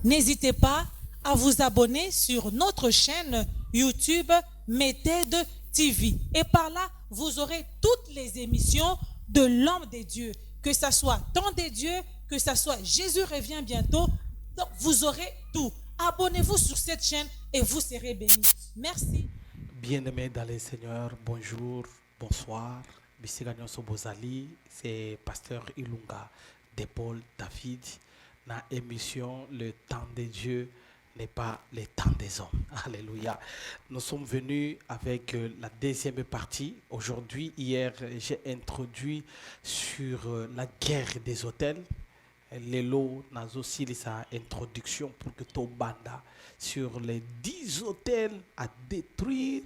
N'hésitez pas à vous abonner sur notre chaîne YouTube Méthode TV. Et par là, vous aurez toutes les émissions de l'homme de Dieu. Que ce soit Temps de Dieu, que ce soit Jésus revient bientôt. Donc, vous aurez tout. Abonnez-vous sur cette chaîne et vous serez bénis. Merci. Bien-aimés dans le Seigneur, bonjour, bonsoir. Bisigagnon Sobozali, c'est Pasteur Ilunga de Paul David. Dans l'émission Le temps de Dieu n'est pas le temps des hommes. Alléluia. Nous sommes venus avec la deuxième partie. Aujourd'hui, hier, j'ai introduit sur la guerre des hôtels. Lelo nazo aussi sa introduction pour que to banda sur les 10 hôtels à détruire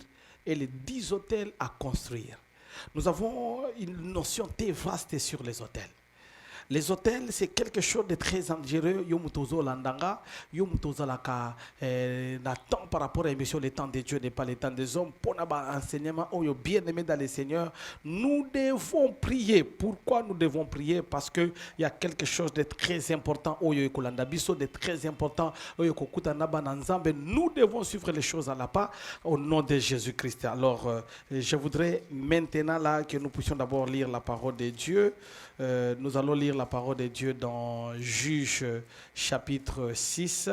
et les 10 hôtels à construire. Nous avons une notion très vaste sur les hôtels. Les hôtels, c'est quelque chose de très dangereux. Yomutozo landanga, yomutozo laka temps par rapport à l'émission Le temps de Dieu n'est pas le temps des hommes. Pour notre enseignement, oh bien aimé dans le Seigneur, nous devons prier. Pourquoi nous devons prier? Parce que il y a quelque chose de très important. Oh yo kolanda biso de très important. Oh yo kokuta naba nanzambe. Nous devons suivre les choses à la pas au nom de Jésus-Christ. Alors, je voudrais maintenant là que nous puissions d'abord lire la parole de Dieu. Nous allons lire la parole de Dieu dans Juge chapitre 6.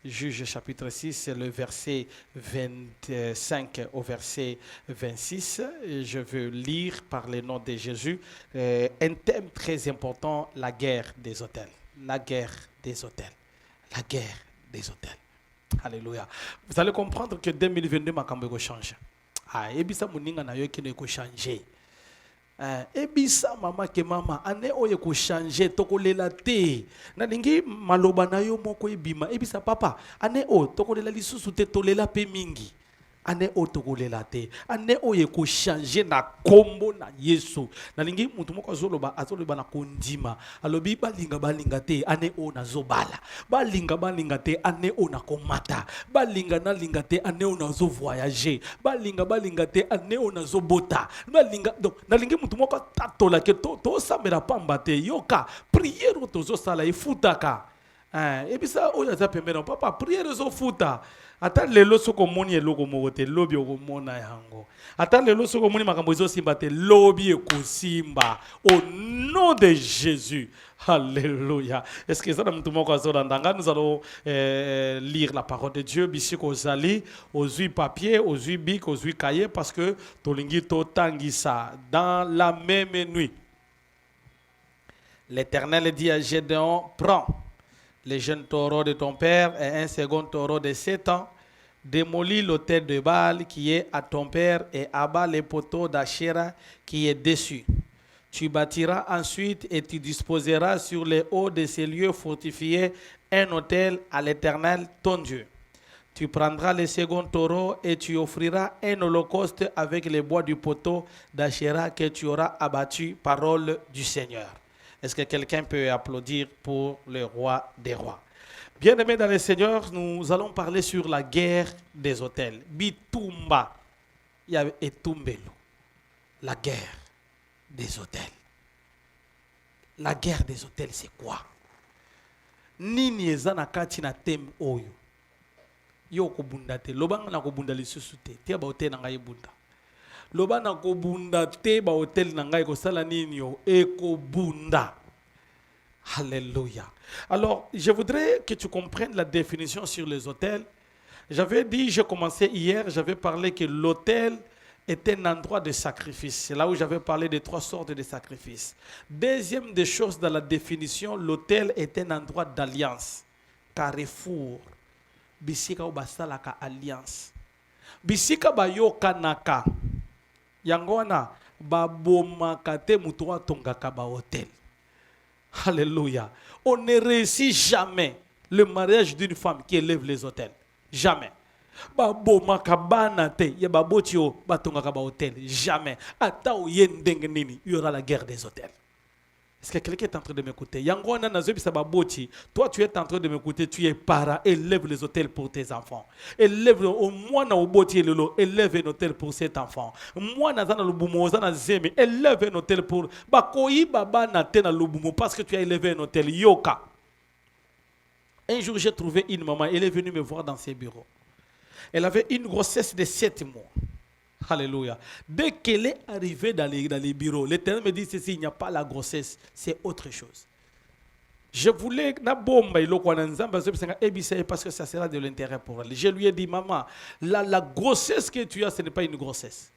Juge chapitre 6, c'est le verset 25 au verset 26. Et je veux lire par le nom de Jésus un thème très important, la guerre des hôtels. La guerre des hôtels. La guerre des hôtels. Alléluia. Vous allez comprendre que 2022 m'a quand même changé. Ah, et bien ça, mon n'a pas changé. Ebisa mama ke mama ane oye ko changer tokolela te na lingi maloba na yo moko ebima ebisa papa ane o tokolela lisusu te tolela pe mingi ane o tokolela te ane oye ko changer na kombo na Yesu na lingi mutu moko azoloba na kondima alobi balinga te ane o na zobala balinga te ane o na komata balinga te ane o na zo voyager balinga te ane o na zo bota donc na lingi mutu moko tatola ke to samela pamba te yoka prière tozo sala ifutaka ebisa oyo aza pembeni papa prière zo futa ata lelo soko moni eloko moko te lobi okomona yango ata lelo soko moni makambo ezosimba te lobi ekosimba au nom de Jésus. Alléluia. Est-ce que ça na mutu moko azolanda? Nous allons lire la parole de Dieu bisiko ozali ozui papier ozui bic ozui cahier parce que tolingi totangisa dans la même nuit. L'Éternel dit à Gédéon, prends les jeunes taureaux de ton père et un second taureau de 7 ans, démolis l'autel de Baal qui est à ton père et abat les poteaux d'Achéra qui est dessus. Tu bâtiras ensuite et tu disposeras sur les hauts de ces lieux fortifiés un autel à l'Éternel ton Dieu. Tu prendras le second taureau et tu offriras un holocauste avec les bois du poteau d'Achéra que tu auras abattu, parole du Seigneur. Est-ce que quelqu'un peut applaudir pour le roi des rois? Bien-aimés dans le Seigneur, nous allons parler sur la guerre des hôtels. Bitumba, il y a Etumbelo. La guerre des hôtels. La guerre des hôtels, c'est quoi? Nini ezana kati na tem oyo. Yo ko bunda te, lobanga na ko bunda lisusu te. Tia ba hotel na ngai bunda. Loba na ko bunda te ba hotel na ngai ko sala nini yo eko bunda. Alléluia. Alors, je voudrais que tu comprennes la définition sur les hôtels. J'avais dit, j'ai commencé hier, j'avais parlé que l'hôtel est un endroit de sacrifice. C'est là où j'avais parlé de 3 sortes de sacrifices. Deuxième des choses dans la définition, l'hôtel est un endroit d'alliance. Carrefour. Bisika ou basalaka alliance. Bisika bayoka naka. Yangona babomaka te mutuwa tongaka ba hôtel. Alléluia. On ne réussit jamais le mariage d'une femme qui élève les hôtels. Jamais. Babomaka bana te ya babotio batongaka ba hôtel. Jamais. Ata oyendenge nini, il y aura la guerre des hôtels. Est-ce que quelqu'un est en train de m'écouter? Toi, tu es en train de m'écouter, tu es parent, élève les hôtels pour tes enfants. Élève au moins élève un hôtel pour cet enfant. Moi, élève un hôtel pour parce que tu as élevé un hôtel. Yoka. Un jour, j'ai trouvé une maman, elle est venue me voir dans ses bureaux. Elle avait une grossesse de 7 mois. Alléluia. Dès qu'elle est arrivée dans les bureaux, l'Éternel me dit ceci, il n'y a pas la grossesse, c'est autre chose. Je voulais parce que ça sera de l'intérêt pour elle. Je lui ai dit, maman, la grossesse que tu as, ce n'est pas une grossesse.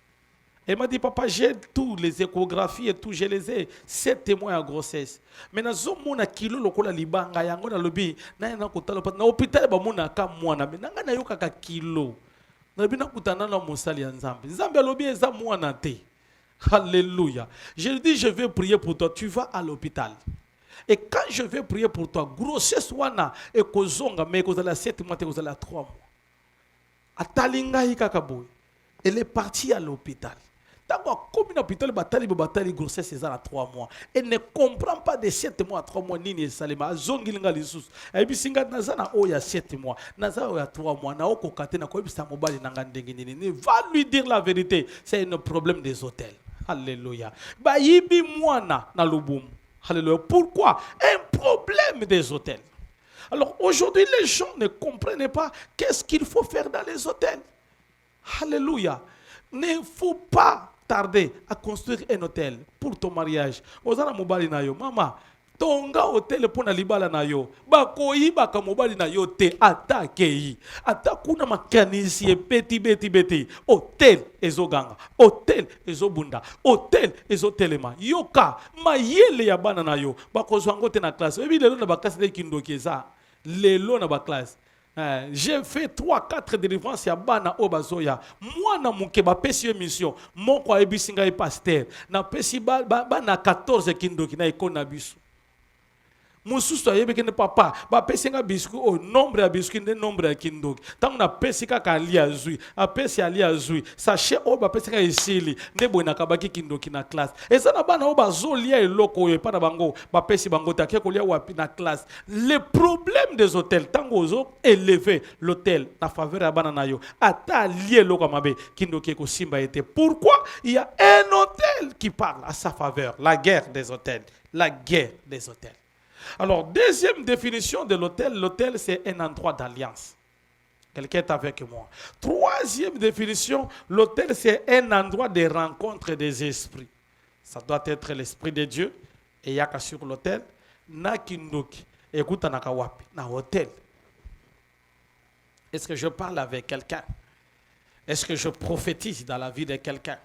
Elle m'a dit, papa, j'ai tous les échographies et tout, je les ai, 7 témoins à grossesse. Mais na zomona kilo lokola libanga yango na lobi na na kotala pat na hôpital ba mona ka mwana mais nanga na yoka ka kilo. Na bina kutana na mosali ya Nzambe. Nzambe lobi eza mwana te. Alléluia. Je lui dis, je vais prier pour toi, tu vas à l'hôpital. Et quand je vais prier pour toi, grossesse wana e kozonga mais kozala 7 mois te kozala 3 mois. Atalinga hikakaboy. Elle est partie à l'hôpital. Comme une hôpital, batali grossesse, c'est à 3 mois. Elle ne comprend pas de 7 mois à 3 mois, ni salima. Zongilinga lisus. Et puis, singa nazana oya 7 mois, nazana oya 3 mois, na oko kate na koibi sa mobali nangandengenini. Va lui dire la vérité. C'est un problème des hôtels. Alléluia. Ba yibi mwana na lubum. Alléluia. Pourquoi? Un problème des hôtels. Alors aujourd'hui, les gens ne comprennent pas qu'est-ce qu'il faut faire dans les hôtels. Alléluia. Ne faut pas tarder à construire un hôtel pour ton mariage. Ozana mobali na yo, mama, tonga hôtel pour na libala na yo. Bakoyi baka mobali na yo te atakei. Atakuna makanisi beti. Hôtel ezoganga, hôtel ezobunda, hôtel ezotelema. Yoka mayele ya bana na yo. Bakozwango te na classe. Ebi lelo na bakasi de kindoki eza. Lelo na ba classe. J'ai fait 3-4 délivrances à Bana Obazoya. Moi, na muke ba pesi émission. Mon kwa ebisinga e pasteur. Na pesi ba na 14 kindo ki na ikona bisu. Mususu ayebe kene papa ba pesinga bisku o nombre ya bisku ne nombre ya kindo. Tangu na pesi kaka ali azui, a pesi ali azui. Sachet o ba pesinga isili ne boina kabaki kindo ki na classe. Eza na bana o bazolia eloko yo pa na bango ba pesi bango ta ke kolia wapi na classe. Le problème des hôtels tango ozo élever l'hôtel na faveur ya bana na yo. Ata lié loko mabe kindo ki ko simba été. Pourquoi? Il y a un hôtel qui parle à sa faveur, la guerre des hôtels, la guerre des hôtels. Alors, deuxième définition de l'hôtel, l'hôtel c'est un endroit d'alliance. Quelqu'un est avec moi. Troisième définition, l'hôtel c'est un endroit de rencontre des esprits. Ça doit être l'esprit de Dieu. Et il y a sur l'hôtel, na kindoki, écoute na kawapi, na hôtel. Est-ce que je parle avec quelqu'un? Est-ce que je prophétise dans la vie de quelqu'un?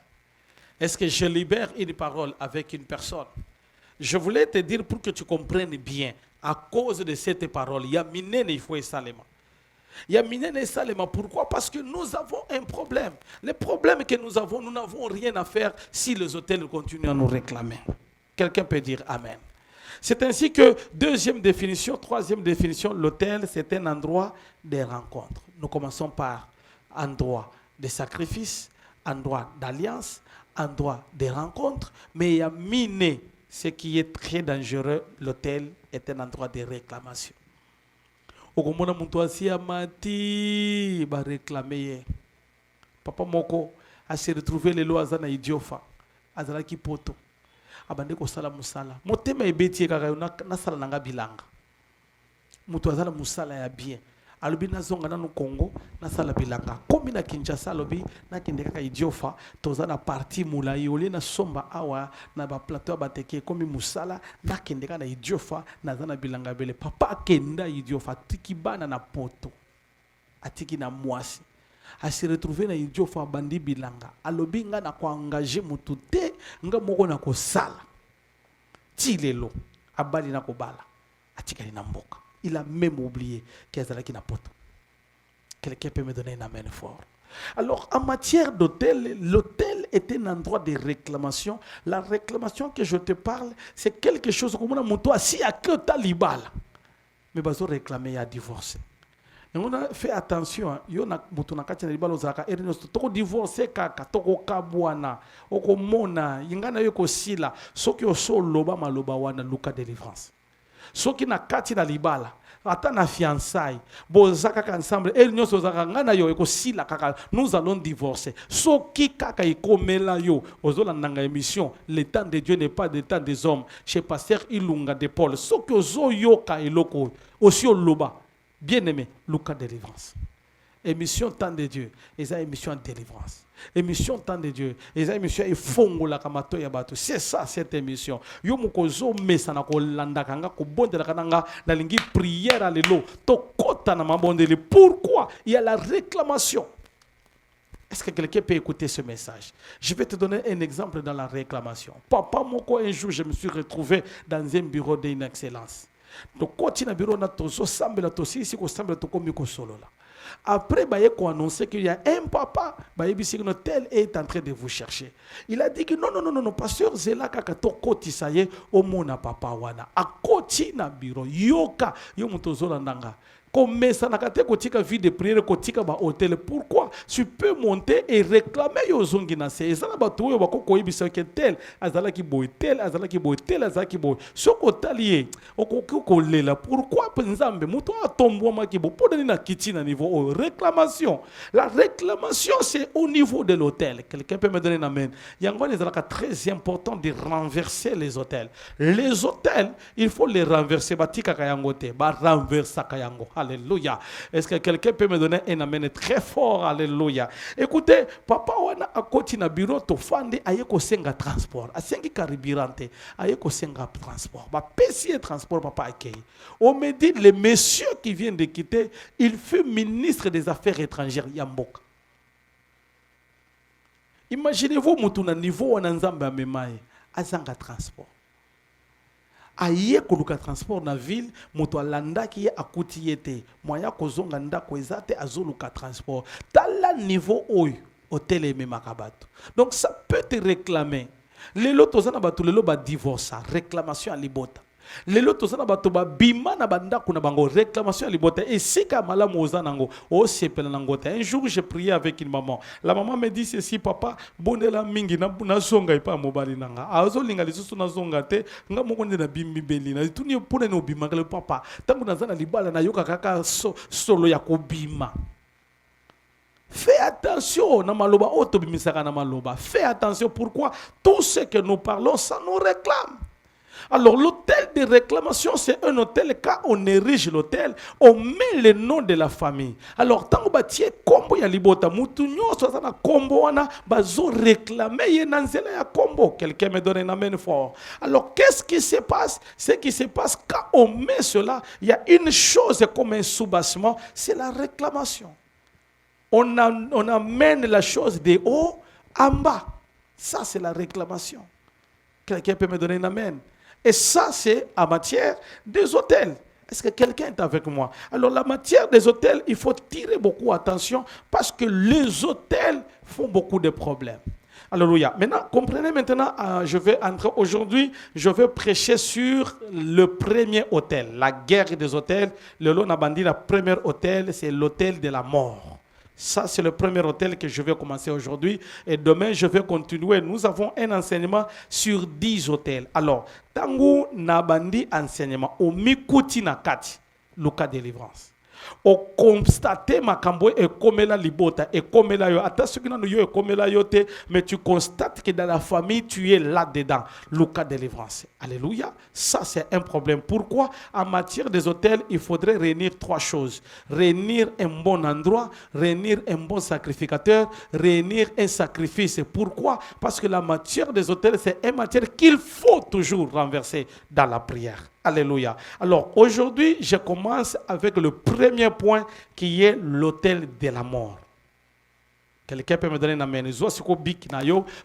Est-ce que je libère une parole avec une personne? Je voulais te dire pour que tu comprennes bien, à cause de cette parole, il y a minene il faut et salema. Il y a minene et salema. Pourquoi? Parce que nous avons un problème. Le problème que nous n'avons rien à faire si les hôtels continuent à nous réclamer. Quelqu'un peut dire Amen. C'est ainsi que, deuxième définition, troisième définition, l'hôtel c'est un endroit de rencontre. Nous commençons par endroit de sacrifice, endroit d'alliance, endroit de rencontre, mais il y a miné. Ce qui est très dangereux, l'hôtel est un endroit de réclamation. Okomona muntu asi amati ba réclamer. Papa moko a se retrouvé le lois na idiofa. Azala ki poto. Abande ko sala musala. Motema ebeti kaka na sala nanga bilanga. Mutu azala musala ya bien. Alobi na zonga na no Congo na sala bilanga komi na Kinshasa alobi na kindeka ka idiofa toza na parti mulai oli na somba awa na ba plateau bateke komi musala na kindeka na idiofa na zana bilanga bele papa kenda idiofa tiki bana na poto atiki na mwasi a se retrouver na idiofa bandi bilanga alobi nga na ko engager mutu te nga moko na ko sala tilelo abali na ko bala atikali na mboka. Il a même oublié qu'il y a qui n'a pas. Quelqu'un peut me donner un amen fort. Alors, en matière d'hôtel, l'hôtel est un endroit de réclamation. La réclamation que je te parle, c'est quelque chose comme on a monté assis à que talibal. Mais bazo réclamer à divorcer. Et on a fait attention. Yo na mutuna kati na libalo zaka erinos toko divorcer kaka toko kabwana oko mona yingana yo ko sila soki oso loba maloba wana luka délivrance. Soki na kati na libala ata na fiançailles bozaka ensemble et nous ozaka ngana yo ekosila kaka nous allons divorcer soki kaka ikomela yo ozolanda émission le temps de Dieu n'est pas le temps des hommes chez pasteur Ilunga de Paul soki ozoyoka eloko aussi oloba Bien-aimé, Lucas délivrance. Émission Temps de Dieu, et émission délivrance. Émission Temps de Dieu, et émission Fongo la kamato ya bato. C'est ça cette émission. Yo mukozo mesa na kolanda kanga ko bondela kananga la lingi prière à l'élo. To kota na mabondeli. Pourquoi il y a la réclamation? Est-ce que quelqu'un peut écouter ce message? Je vais te donner un exemple dans la réclamation. Papa moko, un jour je me suis retrouvé dans un bureau d'une excellence. Donc quand il y a un bureau na tozo sambela tosi ici ko sambela to komi ko solo là. Après, il a annoncé qu'il y a un papa, tel est en train de vous chercher. Il a dit que non, pasteur, c'est là que tu koti saye au mona papa wana. A koti na biro, yoka, yomutozola nanga. Comme ça n'a pas kotika vie de prière kotika ba hôtel. Pourquoi? Tu peux monter et réclamer yo zongi na se. Ça na ba tuwe ba ko koyibisa ke tel azala ki boy tel azala ki boy tel azala ki boy. Soko talier ko lela. Pourquoi nzambe muto atombo ma ki bo podani na kiti na niveau réclamation. La réclamation c'est au niveau de l'hôtel. Quelqu'un peut me donner un amen. Yango les alaka très important de renverser les hôtels. Les hôtels, il faut les renverser batika kayangote, ba renversa kayango. Alléluia. Est-ce que quelqu'un peut me donner un amen très fort? Alléluia. Écoutez, papa wana akoti na bureau to fandi ayeko senga transport. Asengi karibirante ayeko senga transport. Ba pesi transport papa akei. On me dit le monsieur qui vient de quitter, il fut ministre des Affaires étrangères Yamboka. Imaginez-vous mutuna niveau wana nzambe amemaye azanga transport. Aye koluka transport na ville moto alanda ki akuti yete moya kozonga ndako ezate azoluka transport tala niveau oyo hôtel et makabato. Donc ça peut te réclamer lelo tozana batu lelo ba divorce réclamation à libota lelo tozana batu ba bima na bandako na bango réclamation à libota et sika malamu ozanango o sepela nangota. Un jour j'ai prié avec une maman, la maman me dit ceci: papa bondela mingi na zonga ipa mobali nanga azo linga lisusu na zonga te nga moko nde na bimbi beli na tuni pona no bima le papa tangu nazana libala na yoka kaka solo ya kobima. Fais attention na maloba oto bimisaka na maloba. Fais attention. Pourquoi? Tout ce que nous parlons ça nous réclame. Alors l'hôtel de réclamation, c'est un hôtel, quand on érige l'hôtel, on met le nom de la famille. Alors tant que batie kombo ya libota mutu nyoso sana kombo wana bazo réclamer yenanzela ya kombo. Quelqu'un me donne un amen fort. Alors qu'est-ce qui se passe? Ce qui se passe quand on met cela, il y a une chose comme un soubassement, c'est la réclamation. On amène la chose de haut en bas. Ça c'est la réclamation. Quelqu'un peut me donner un amen? Et ça, c'est en matière des hôtels. Est-ce que quelqu'un est avec moi? Alors, la matière des hôtels, il faut tirer beaucoup attention parce que les hôtels font beaucoup de problèmes. Alléluia. Maintenant, comprenez maintenant, je vais entrer aujourd'hui, je vais prêcher sur le premier hôtel, la guerre des hôtels. Le lot n'a bandit, le premier hôtel, c'est l'hôtel de la mort. Ça, c'est le premier hôtel que je vais commencer aujourd'hui. Et demain, je vais continuer. Nous avons un enseignement sur 10 hôtels. Alors, tangu nabandi enseignement, au mikuti na kati, Lucas délivrance. Au constater makambo et komela libota et komela yo. Attention que yo komela yote, mais tu constates que dans la famille, tu es là-dedans. Lucas délivrance. Alléluia. Ça, c'est un problème. Pourquoi? En matière des hôtels, il faudrait réunir 3 choses. Réunir un bon endroit, réunir un bon sacrificateur, réunir un sacrifice. Pourquoi? Parce que la matière des hôtels, c'est une matière qu'il faut toujours renverser dans la prière. Alléluia. Alors aujourd'hui, je commence avec le premier point qui est l'hôtel de la mort. Quelqu'un peut me donner un amen?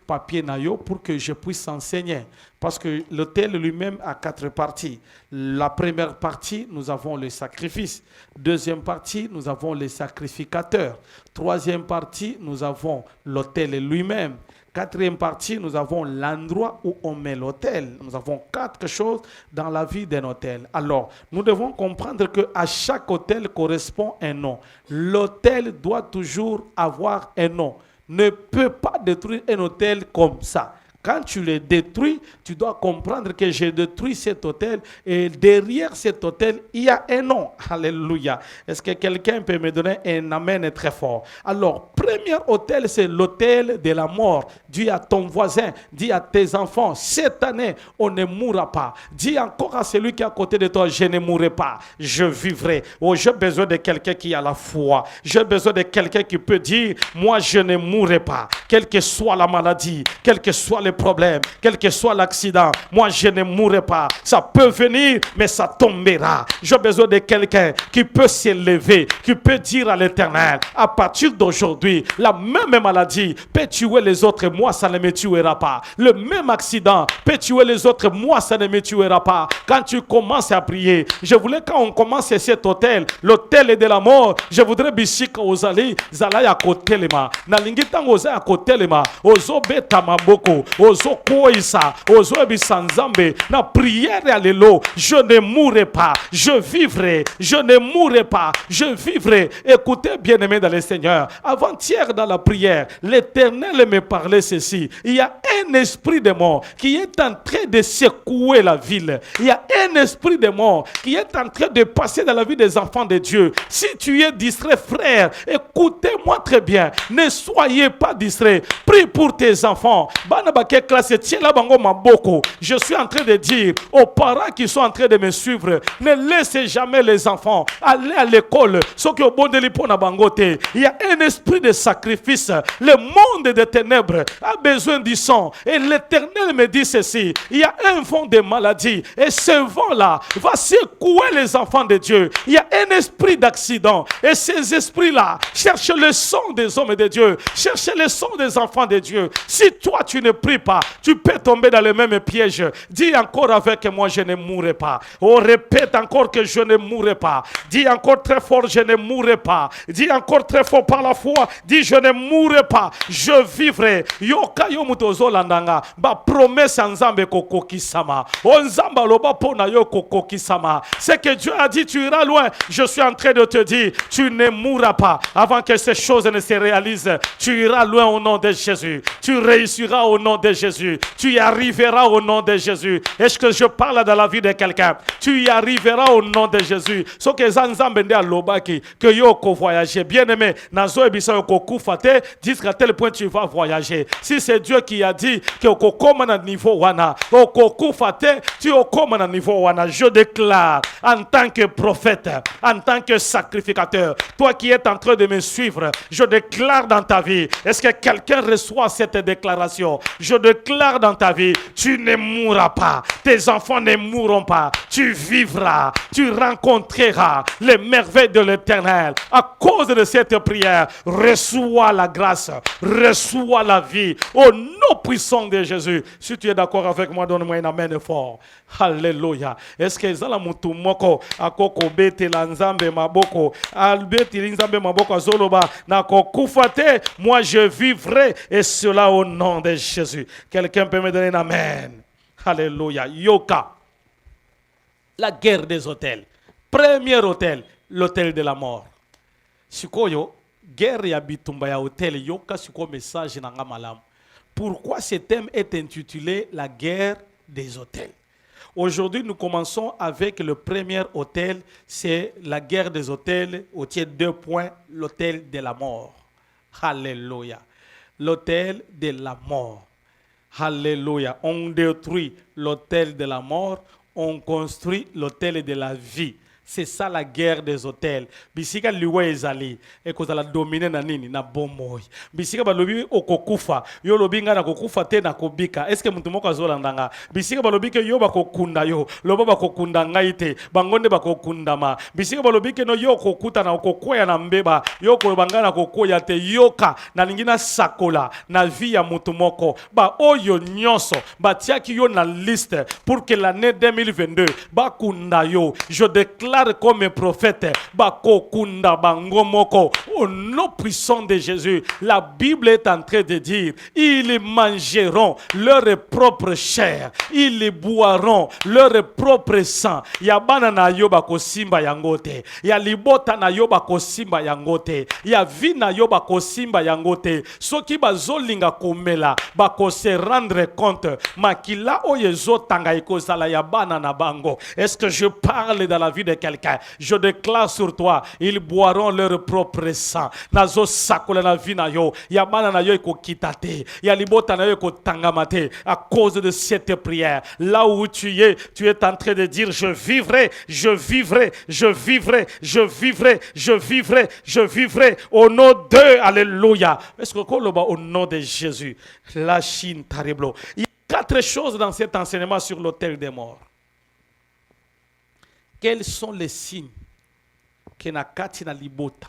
Papier pour que je puisse enseigner. Parce que l'hôtel lui-même a 4 parties. La première partie, nous avons le sacrifice. Deuxième partie, nous avons les sacrificateurs. Troisième partie, nous avons l'hôtel lui-même. Quatrième partie, nous avons l'endroit où on met l'hôtel. Nous avons 4 choses dans la vie d'un hôtel. Alors, nous devons comprendre qu'à chaque hôtel correspond un nom. L'hôtel doit toujours avoir un nom. Ne peut pas détruire un hôtel comme ça. Quand tu le détruis, tu dois comprendre que j'ai détruit cet autel et derrière cet autel, il y a un nom. Alléluia. Est-ce que quelqu'un peut me donner un amen très fort? Alors, premier autel, c'est l'autel de la mort. Dis à ton voisin, dis à tes enfants, cette année, on ne mourra pas. Dis encore à celui qui est à côté de toi, je ne mourrai pas, je vivrai. Oh, j'ai besoin de quelqu'un qui a la foi. J'ai besoin de quelqu'un qui peut dire, moi, je ne mourrai pas. Quelle que soit la maladie, quel que soit le problème, quel que soit l'accident, moi, je ne mourrai pas. Ça peut venir, mais ça tombera. J'ai besoin de quelqu'un qui peut s'élever, qui peut dire à l'Éternel, à partir d'aujourd'hui, la même maladie peut tuer les autres, moi ça ne me tuera pas. Le même accident peut tuer les autres, moi ça ne me tuera pas. Quand tu commences à prier, je voulais quand on commence cet hôtel, l'hôtel de la mort, je voudrais bisika ozali, zala ya kotelema, na lingita oza ya kotelema, ozo beta maboko, ozo koisa, ozo ebisanzambe, na prière à l'élo, je ne mourrai pas, je vivrai, je ne mourrai pas, je vivrai. Écoutez bien aimé dans le Seigneur, avant-hier dans la prière, l'Éternel me parlait ceci, il y a un esprit de mort qui est en train de secouer la ville, il y a un esprit de mort qui est en train de passer dans la vie des enfants de Dieu. Si tu es distrait frère, écoutez-moi très bien, ne soyez pas distrait, prie pour tes enfants. Je suis en train de dire aux parents qui sont en train de me suivre, ne laissez jamais les enfants aller à l'école. Il y a un esprit de sacrifice. Le monde des ténèbres a besoin du sang. Et l'Éternel me dit ceci, il y a un vent de maladie. Et ce vent-là va secouer les enfants de Dieu. Il y a un esprit d'accident. Et ces esprits-là cherchent le sang des hommes de Dieu. Cherchent le sang des enfants de Dieu. Si toi tu ne pries pas, tu peux tomber dans le même piège. Dis encore avec moi, je ne mourrai pas. Oh, répète encore que je ne mourrai pas. Dis encore très fort, je ne mourrai pas. Dis encore très fort par la foi. Dis, je ne mourrai pas. Je vivrai. Yoka yomutozo landanga. Ba promesse nzambe koko kisama. Onzamba loba pona yo koko kisama. C'est que Dieu a dit, tu iras loin. Je suis en train de te dire, tu ne mourras pas. Avant que ces choses ne se réalisent, tu iras loin au nom de Jésus. Tu réussiras au nom de Jésus. Tu y arriveras au nom de Jésus. Est-ce que je parle dans la vie de quelqu'un? Tu y arriveras au nom de Jésus. Ce que Zanzambe nde alobaki que yo ko voyager. Bien aimé, nazo ebisa yo ko kufate, jusqu'à tel point tu vas voyager. Si c'est Dieu qui a dit que ko koma na niveau wana, ko kufate, tu o koma na niveau wana. Je déclare en tant que prophète, en tant que sacrificateur, toi qui es en train de me suivre, je déclare dans ta vie. Est-ce que quelqu'un reçoit cette déclaration? Je déclare dans ta vie, tu ne mourras pas. Tes enfants ne mourront pas. Tu vivras. Tu rencontreras les merveilles de l'Éternel. À cause de cette prière, reçois la grâce, reçois la vie au nom puissant de Jésus. Si tu es d'accord avec moi, donne-moi un amen fort. Alléluia. Est-ce que zala mutu moko akoko bete la nzambe maboko albeti nzambe maboko zoloba na kokufate, moi je vivrai, et cela au nom de Jésus. Quelqu'un peut me donner un amen? Alléluia. Yoka. La guerre des hôtels. Premier hôtel, l'hôtel de la mort. Sikoyo, guerre ya bitumba ya hôtel, yoka siko message nanga malam. Pourquoi ce thème est intitulé la guerre des hôtels? Aujourd'hui, nous commençons avec le premier hôtel, c'est la guerre des hôtels, au tiers 2 points, l'hôtel de la mort. Alléluia. L'hôtel de la mort. Alléluia. On détruit l'hôtel de la mort, on construit l'hôtel de la vie. C'est ça la guerre des hôtels. Bisika liwe ezali ekozala dominer na nini na bomoi. Bisika balobi okokufa, yo lobi nga na kokufa te na kobika. Est-ce que mutu moko azolandanga? Bisika balobi ke yo bakokunda yo, lobo bakokunda ngai te, bangonde bakokundama. Bisika balobi ke no yo kokuta na okokoya na mbeba, yo ko bangana kokoya te, yoka na lingina sakola na vie ya mutu moko. Ba oyo nyonso ba tiaki yo na liste pour que l'année 2022 bakunda yo. Je déclare déclare comme prophète, bakokunda bangomoko, au nom puissant de Jésus, la Bible est en train de dire, ils mangeront leur propre chair, ils boiront leur propre sang. Ya bana na yo bakosimba yangote, ya libota na yo bakosimba yangote, ya vi na yo bakosimba yangote. Soki bazolinga komela bako se rendre compte makila oyezo tanga ikozala ya bana na bango. Est-ce que je parle dans la vie de quelqu'un? Je déclare sur toi, ils boiront leur propre sang. Nazo sakola na vie na yo, ya bana na yo iko kitate, ya libota na yo iko tangamate à cause de cette prière. Là où tu es en train de dire je vivrai, je vivrai, je vivrai, je vivrai, je vivrai, je vivrai au nom de alléluia. Est-ce que au nom de Jésus, la Chine terrible. Il y a 4 choses dans cet enseignement sur l'autel des morts. Quels sont les signes que na kati na libota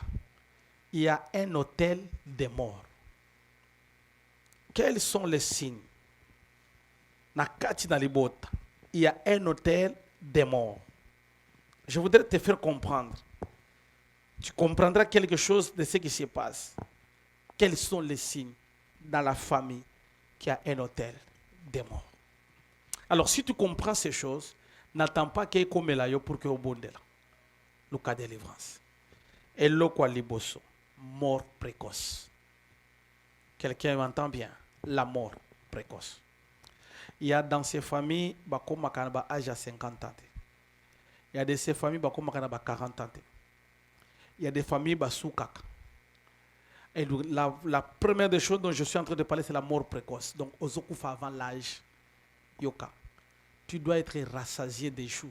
il y a un autel des morts? Quels sont les signes? Na kati na libota il y a un autel des morts. Je voudrais te faire comprendre. Tu comprendras quelque chose de ce qui se passe. Quels sont les signes dans la famille qui a un autel des morts? Alors, si tu comprends ces choses, n'attends pas qu'il y ait comme là pour que tu aies le cas de délivrance. Et le quoi liboso, mort précoce. Quelqu'un m'entend bien? La mort précoce. Il y a dans ces familles, comme âge à 50 ans. Il y a de ces familles, comme 40 ans. Il y a des familles, soukaka. Et la première des choses dont je suis en train de parler, c'est la mort précoce. Donc, aux okoufa avant l'âge, yoka, tu dois être rassasié des jours.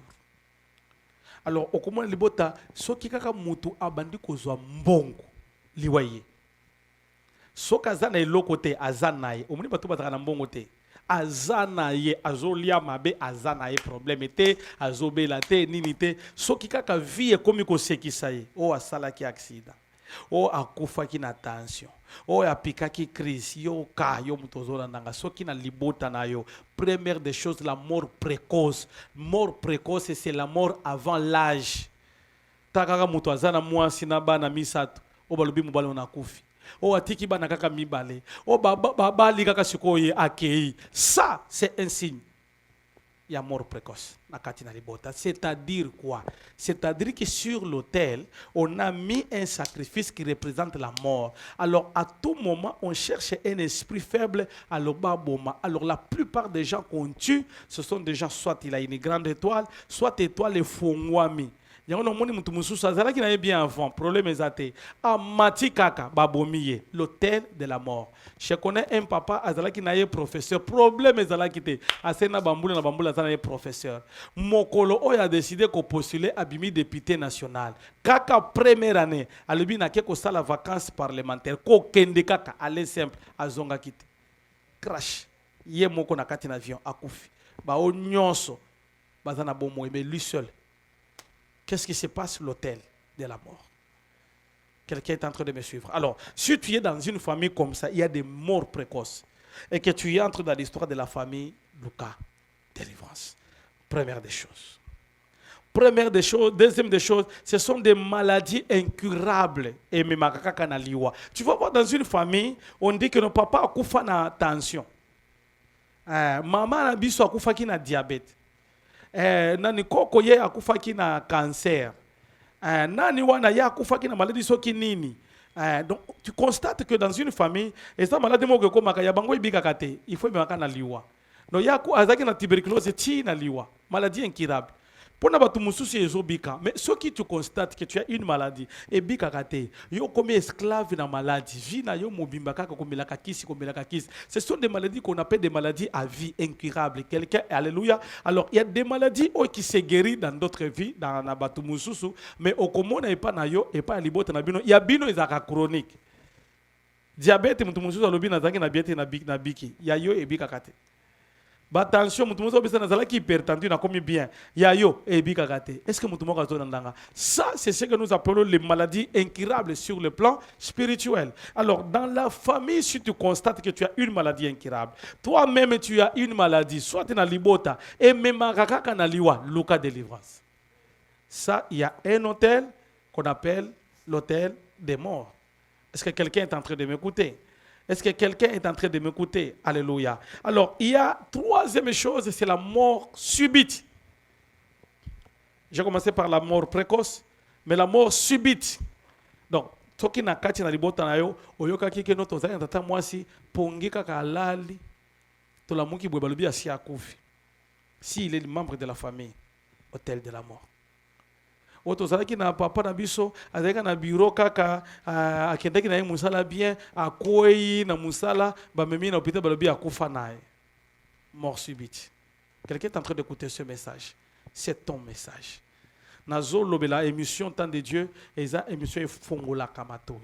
Alors, au comment libota, so kikaka mutu abandi kozwa mbongo liwaye. So kazana elokote azanaye, omuni batu bataka mbongo te. Azanaye azolia mabe azanaye problème te, azobela te nini te. So kikaka vie komi ko sekisaye, o asala ki accident. O akufaki na tension, o apikaki crise, yo ka yo mutozola nanga soki na libota na yo. Première des choses, la mort précoce. Mort précoce, c'est la mort avant l'âge. Takaka muto azana mwasi na bana misato, o balobi mobali na kufi. O atiki bana kaka mibale, o bali kaka sikoye akei. Ça, c'est un signe. Il y a mort précoce. C'est-à-dire quoi? C'est-à-dire que sur l'autel, on a mis un sacrifice qui représente la mort. Alors, à tout moment, on cherche un esprit faible à l'obaboma. Alors, la plupart des gens qu'on tue, ce sont des gens, soit il a une grande étoile, soit étoile et fongwami. Il y a un monde qui n'a bien avant. Problème est Amati kaka babomiye, l'autel de la mort. Je connais un papa qui n'a pas professeur. Problème est qui asena bamboula na bamboula zana professeur. Mokolo o a décidé qu'on postulait à bimi député national. Kaka première année, alubi na keko sala vacances parlementaires. Ko kende kaka aller simple azonga kite. Crash. Yé moko na kati na avion akufi. Ba o nyonso bazana bomo mais lui seul. Qu'est-ce qui se passe sur l'autel de la mort? Quelqu'un est en train de me suivre. Alors, si tu es dans une famille comme ça, il y a des morts précoces. Et que tu entres dans l'histoire de la famille, Lucas, délivrance. Première des choses. Première des choses. Deuxième des choses, ce sont des maladies incurables. Et tu vas voir dans une famille, on dit que nos papas a na tension. Maman a biso akufa ki na diabète. Nani koko ye akufaki na cancer. Nani wana ye akufaki na maladie soki nini. Donc tu constates que dans une famille, et ça maladie mo ko maka ya bango ibika kate, il faut maka na liwa. No ya ku azaki na tuberculose ti na liwa, maladie incurable. Pona batu mususu ezobika, mais ce qui tu constates que tu as une maladie et bika kate, yo comme esclave na maladie, vie na yo mobimba kaka komelaka kisi. Ce sont des maladies qu'on appelle des maladies à vie incurables. Quelqu'un, alléluia. Alors il y a des maladies qui se guérissent dans d'autres vies, dans na batu mususu, mais au komona et pas na yo et pas libota na bino, il y a bino ezaka chronique. Diabète mutu mususu alobi na zangi na biete na biki, ya yo e bika kate. Attention, qui hypertendu n'a commis bien. Yayo et bikagate. Est-ce que ça, c'est ce que nous appelons les maladies incurables sur le plan spirituel. Alors, dans la famille, si tu constates que tu as une maladie incurable, toi-même tu as une maladie, soit tu as libota, et même na liwa, Lucas délivrance. Ça, il y a un hôtel qu'on appelle l'hôtel des morts. Est-ce que quelqu'un est en train de m'écouter? Est-ce que quelqu'un est en train de m'écouter? Alléluia. Alors, il y a troisième chose, c'est la mort subite. J'ai commencé par la mort précoce, mais la mort subite. Donc, soki na kati na libota na yo, oyoka kike no tozali na tata mwasi, pongi kaka alali, to la muki bwebalubi asi akufi. Si il est membre de la famille, hôtel de la mort. Otozalaki na papa na biso, azalika na bureau kaka, akendaki na ye musala bien, akwei na musala, bamemi na hôpital balobi akufa nae. Mort subite. Quelqu'un est en train d'écouter ce message. C'est ton message. Nazo lobela émission Temps de Dieu, eza émission efongola kamatoi.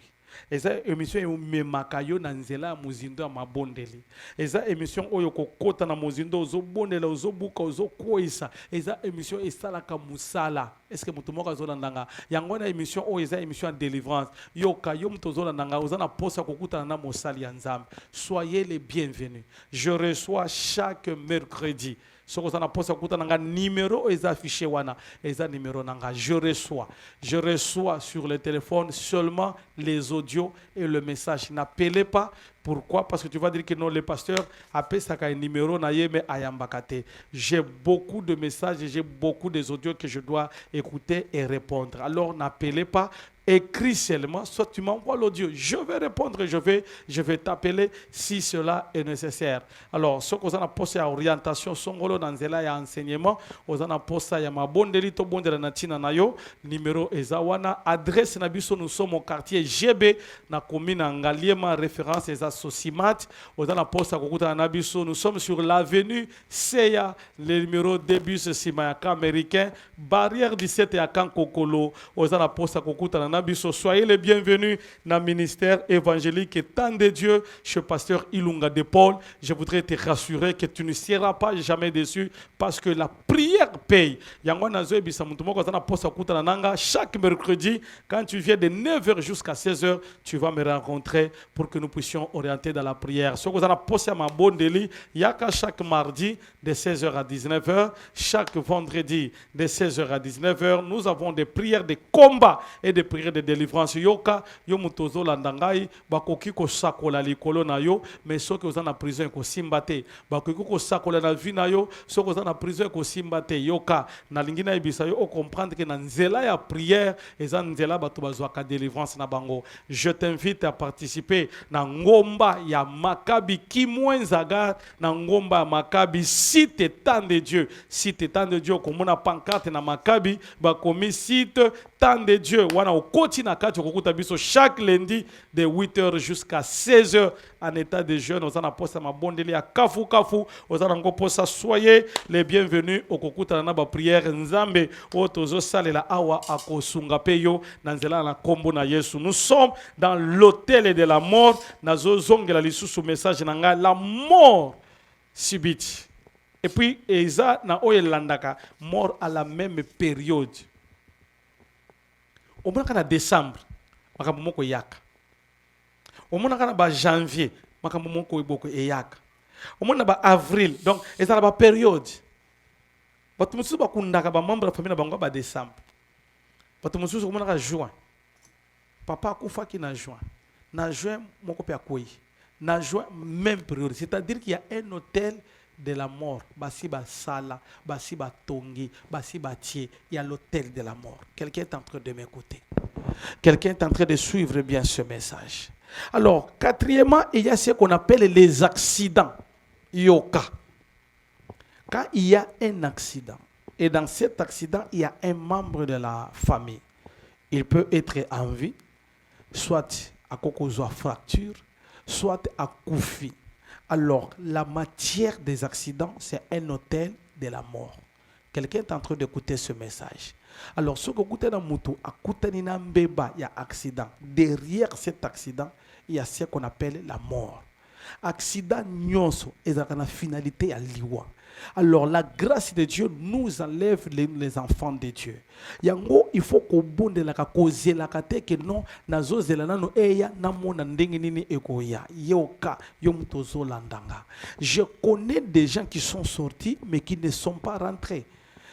Eza émission memakayo na nzela muzindo ya mabondeli. Eza émission oyo kokota na muzindo ozobondela ozobuka ozokoisa. Eza émission esalaka musala. Est-ce que mutu moko azolandanga? Yango na émission oyo eza émission ya délivrance. Yoka yo mutu ozolandanga ozana posa kokutana na mosali ya Nzambe. Soyez les bienvenus. Je reçois chaque mercredi. Ce que poste numéro est affiché wana eza numéro nanga je reçois sur le téléphone seulement les audios et le message. N'appelez pas. Pourquoi? Parce que tu vas dire que non, le pasteur appelle ça un numéro na yeme ayambakate. J'ai beaucoup de messages, j'ai beaucoup des audios que je dois écouter et répondre. Alors n'appelez pas. Écris seulement, soit tu m'envoies l'audio, je vais répondre, je vais t'appeler si cela est nécessaire. Alors, ce qu'on a posé à orientation, songolo dans zela ya enseignement, on a posé à ma bondeli to bondela na tina na yo, numéro ezawana, adresse na biso, nous sommes au quartier GB, na commune Ngaliema, référence eza Sosimat, on a posé à Kokuta na biso, nous sommes sur l'avenue Seya, le numéro de bus Simayaka américain, barrière 17 à Kankokolo, on a posé à Kokuta na soyez les bienvenus dans le ministère évangélique et Temps de Dieu chez pasteur Ilunga de Paul. Je voudrais te rassurer que tu ne seras pas jamais déçu parce que la prière paye. Chaque mercredi, quand tu viens de 9h jusqu'à 16h, tu vas me rencontrer pour que nous puissions orienter dans la prière. Ce que vous avez posé à ma bonne délit, il y a qu'à chaque mardi de 16h à 19h, chaque vendredi de 16h à 19h, nous avons des prières de combat et des prières de délivrance. Yoka yo mutozo landangai bakoki ko sakola likolo na yo mais soki oza na prison ko simbate bakoki ko sakola na vie na yo soki oza na prison ko simbate yoka na lingina ebisa yo o comprendre que na nzela ya prière eza nzela bato bazwaka délivrance na bango. Je t'invite à participer na ngomba ya Makabi Kimwenzaga na ngomba ya Makabi site Temps de Dieu. Site Temps de Dieu komona pancarte na Makabi bakomi site Temps de Dieu wana okoti na kati kokuta biso chaque lundi de 8h jusqu'à 16h en état de jeûne. Aux ana posa mabondeli ya kafu kafu aux ana ngo posa. Soyez les bienvenus au kokuta na ba prière nzambe o tozo salela awa akosunga peyo na nzela na kombo na Yesu. Nous sommes dans l'hôtel de la mort. Nazo zongela lisusu message nanga la mort subite. Et puis eza na oyelandaka mort à la même période. Au moins en décembre, makambo moko yaka. Au moins en janvier, makambo moko yaka. Au moins en avril, donc c'est la période. Batu mususu bakundaka ba membre de la famille na bango ba décembre. Batu mususu au moins en juin. Papa akufa ki na juin. Na juin moko pe akoyi. Na juin même période, c'est-à-dire qu'il y a un hôtel de la mort, basiba sala, basiba tongi, basiba tie, il y a l'hôtel de la mort. Quelqu'un est en train de m'écouter. Quelqu'un est en train de suivre bien ce message. Alors, quatrièmement, il y a ce qu'on appelle les accidents. Yoka. Quand il y a un accident, et dans cet accident, il y a un membre de la famille, il peut être en vie, soit à kokozwa fracture, soit à koufi. Alors, la matière des accidents, c'est un hôtel de la mort. Quelqu'un est en train d'écouter ce message. Alors, ce que vous écoutez dans Moutou, il y a un accident. Derrière cet accident, il y a ce qu'on appelle la mort. Accident nyonso est la finalité à l'iwa. Alors la grâce de Dieu nous enlève les enfants de Dieu. Yango il faut qu'on bonde la cause la kate que non nazo zelana no eya na mona ndenge nini ekoya yoka yomtozo landanga. Je connais des gens qui sont sortis mais qui ne sont pas rentrés.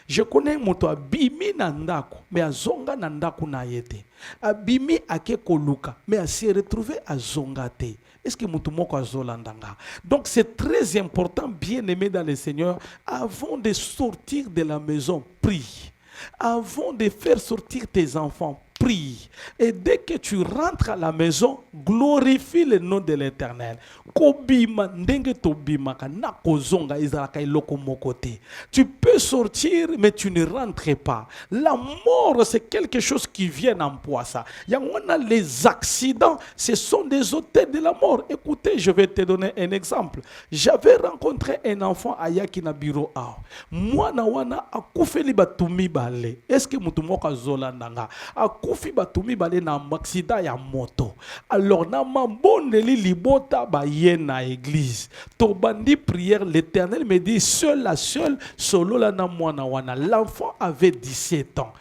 Je connais moto abimi na ndako, mais azonga na ndako na yete. Abimi ake koluka, mais a se retrouver à zongate. Est-ce que moto moko azolandanga? Donc c'est très important, bien aimé dans le Seigneur, avant de sortir de la maison, prie. Avant de faire sortir tes enfants, prie. Et dès que tu rentres à la maison, glorifie le nom de l'Éternel. Kobima ndenge tobima kana kozonga izalaka iloko mokote. Tu peux sortir mais tu ne rentres pas. La mort c'est quelque chose qui vient en poissa. Yangona les accidents, ce sont des hôtels de la mort. Écoutez, je vais te donner un exemple. J'avais rencontré un enfant à Yakina Biro A. Moi na wana akufeli batumi bale. Est-ce que mutumoko zolandanga? Akufi batumi bale na accident ya moto. Alors na mabondeli libota ba na église. Tobandi prière, l'Éternel me dit seul solo la na mwana wana. L'enfant avait 17 ans.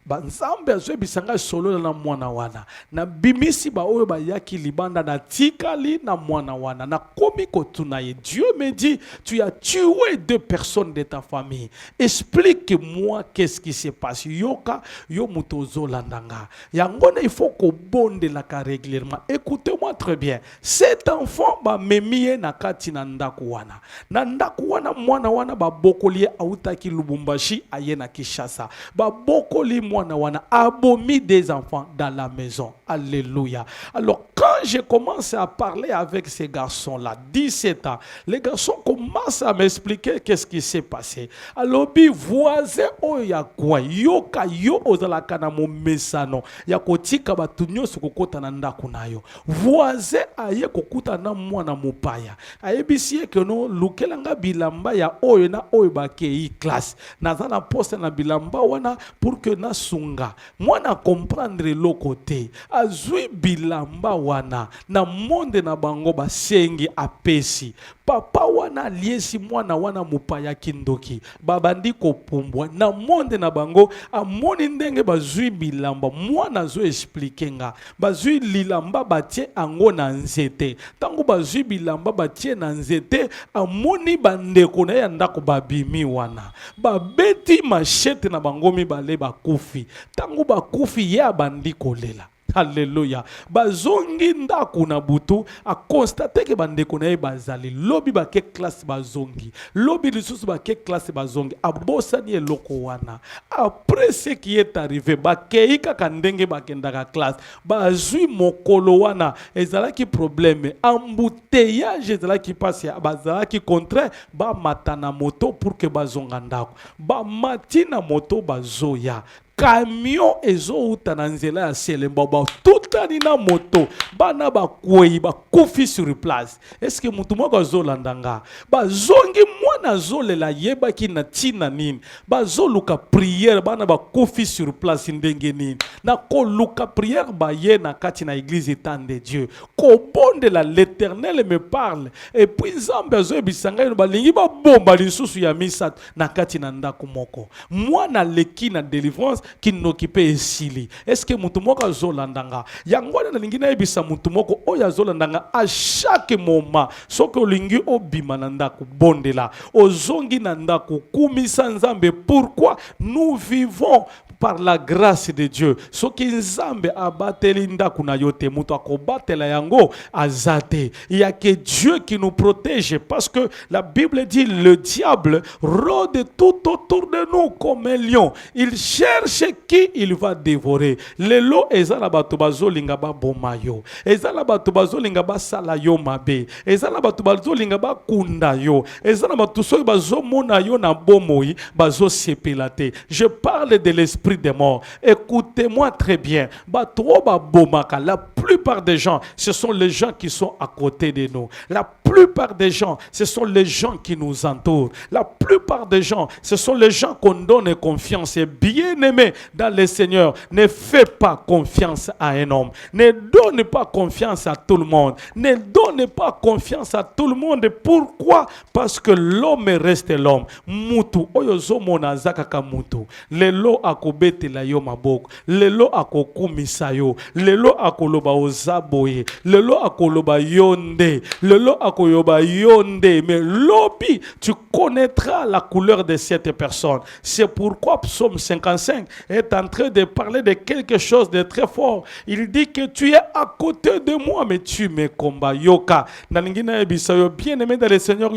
Banzambe azwe bisanga solo na mwana wana. Na bimisi ba oyo ba yaki libanda na tikali na mwana wana. Na komi kotuna ye. Dieu me dit, tu as tué 2 personnes de ta famille. Explique-moi qu'est-ce qui s'est passé. Yoka, yo mutozo landanga. Yangone il faut qu'on bonde la ka régulièrement. Écoutez-moi très bien. Cet enfant ba memie na kati na ndaku wana. Na ndaku wana mwana wana ba bokoli autaki Lubumbashi aye na Kinshasa. Ba bokoli mwana wana abomi des enfants dans la maison. Alléluia. Alors quand je commence à parler avec ces garçons-là, 17 ans, les garçons commencent à m'expliquer qu'est-ce qui s'est passé. Alors, voisin oya kwa yoka yo ozalaka na momesano ya kotika batunyo sokokota na ndako nayo. Voisin aye kokuta na mwana mopaya. Ayebisie que no lukelanga bilamba ya oyo na oyo bakei classe. Nazana poste na bilamba wana pour que na sunga. Mwana comprendre lo côté. Azui bilamba wana na monde na bango basengi apesi. Papa wana liesi mwana wana mupaya kindoki. Babandi kopumbwa na monde na bango amoni ndenge bazui bilamba. Mwana zo explique nga. Bazui lilamba batie ango na nzete. Tango bazui bilamba batie na nzete amoni bandeko na ya ndako babimi wana. Babeti machete na bango mibale bakufi. Tango bakufi ya bandi kolela. Alléluia. Bazongi ndaku na butu a constaté que bandeko na ye bazali lobi ba ke classe bazongi lobi lisusu ba ke classe bazongi abosani eloko wana. Après ce qui est arrivé ba keika kandenge ba kendaka classe bazui mokolo wana ezalaki problème embouteillage ezalaki passe bazalaki contraire ba matana moto pour que bazonga ndako ba matina moto bazoya. Camion ezo uta na nzela ya selemba ba tutani na moto bana ba kwei ba kufi sur place. Est-ce que mutu moko azolandanga ba zongi mwana zolela yeba ki na tina nini ba zoluka prière bana ba kufi sur place ndenge nini na ko luka prière ba ye na kati na église étant de Dieu ko bonde la l'Éternel me parle et puis nzambe azo bisanga ba lingi ba bomba lisusu ya misat na kati na ndako moko mwana leki na délivrance qui n'occupe esili. Est-ce que mutumoko azolandanga yangwana na lingina ebisa mutumoko oya azolandanga à chaque moment soko lingi obima na ndako bondela ozongi na ndako kumisa nzambe. Pourquoi nous vivons par la grâce de Dieu? Soki nzambe abateli ndako na yote mutu akobatela yango azate. Il y a que Dieu qui nous protège parce que la Bible dit le diable rôde tout autour de nous comme un lion. Il cherche qui il va dévorer. Lelo ezala bato bazolinga ba bomayo. Ezala bato bazolinga ba sala yo mabe. Ezala bato bazolinga ba kunda yo. Ezala bato soki bazomona yo na bomoi bazo sepelate. Je parle de l'esprit des morts. Écoutez-moi très bien. Bato ba bomaka. La plupart des gens, ce sont les gens qui sont à côté de nous. La plupart des gens, ce sont les gens qui nous entourent. La plupart des gens, ce sont les gens qu'on donne confiance. Et bien aimé dans le Seigneur, ne fais pas confiance à un homme. Ne donne pas confiance à tout le monde. Ne donne pas confiance à tout le monde. Pourquoi? Parce que l'homme reste l'homme. Mutu oyozo monazaka mutu. Lelo akobete la yo maboko. Lelo akokumisa yo. Lelo akoloba ozaboye. Lelo akoloba yonde. Lelo akoyoba yonde. Mais lobi, tu connaîtras la couleur de cette personne. C'est pourquoi Psaume 55 est en train de parler de quelque chose de très fort. Il dit que tu es à côté de moi, mais tu me combats. Yoka. Bien aimé dans le Seigneur,